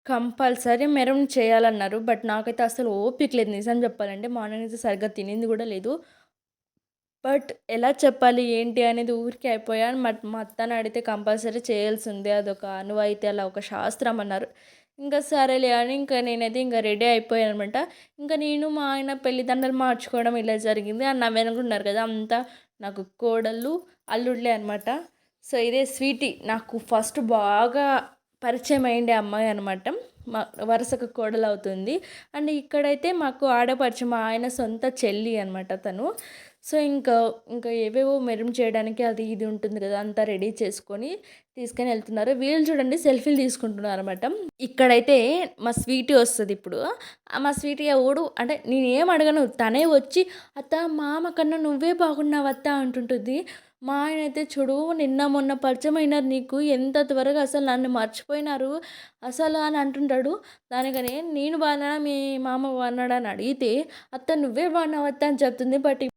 Compulsory మెరవని చేయాలన్నారు. But నాకైతే అస్సలు ఓపిక లేదు నిజం చెప్పాలంటే. మార్నింగ్ నుంచి సరిగ్గా తినింది గూడా లేదు. బట్ ఎలా చెప్పాలి ఏంటి అనేది ఊరికే అయిపోయాను. మా అత్తని అడిగితే కంపల్సరీ చేయాల్సిందే. అదొక ఆనవాయితీ అలా ఒక శాస్త్రం అన్నారు. ఇంక సరేలే అని నేనైతే రెడీ అయిపోయాననమాట. నేను మా ఆయన పెళ్లి దండలు మార్చుకోవడం ఇలా జరిగింది. నా వెనక ఉన్నారు కదా! అంతా నాకు కోడళ్ళు, అల్లుళ్ళే అనమాట. సో, ఇదే స్వీటీ నాకు ఫస్ట్ బాగా పరిచయం అయ్యిండే అమ్మాయి అనమాట. మా వరుసకు కోడలవుతుంది. అండ్ ఇక్కడైతే మాకు ఆడపడుచు మా ఆయన సొంత చెల్లి అనమాట తను. సో, ఇంకా ఏవేవో మెరూన్ చేయడానికి అది ఇది ఉంటుంది కదా! అంతా రెడీ చేసుకొని తీసుకొని ఎళ్తున్నారు. వీళ్ళు చూడండి సెల్ఫీలు తీసుకుంటున్నారనమాట. ఇక్కడైతే మా స్వీటీ వస్తదిప్పుడు. మా స్వీటీ ఎవడు అంటే నేనేం అడగను. తనే వచ్చి "అత్త మామ కన్నా నువ్వే బాగున్నావు అత్త" అంటుంటుంది. మా ఆయనైతే చూడు నిన్న మొన్న పరిచయమైనారు నీకు ఎంత త్వరగా అసలు నన్ను మర్చిపోయినారు అసలు అని అంటుంటాడు. దానికని నేను బాగున్నానా మీ మామ బాగున్నాడా అని అడిగితే "అత్త నువ్వే బాగున్నావు అత్త" అని చెప్తుంది. బట్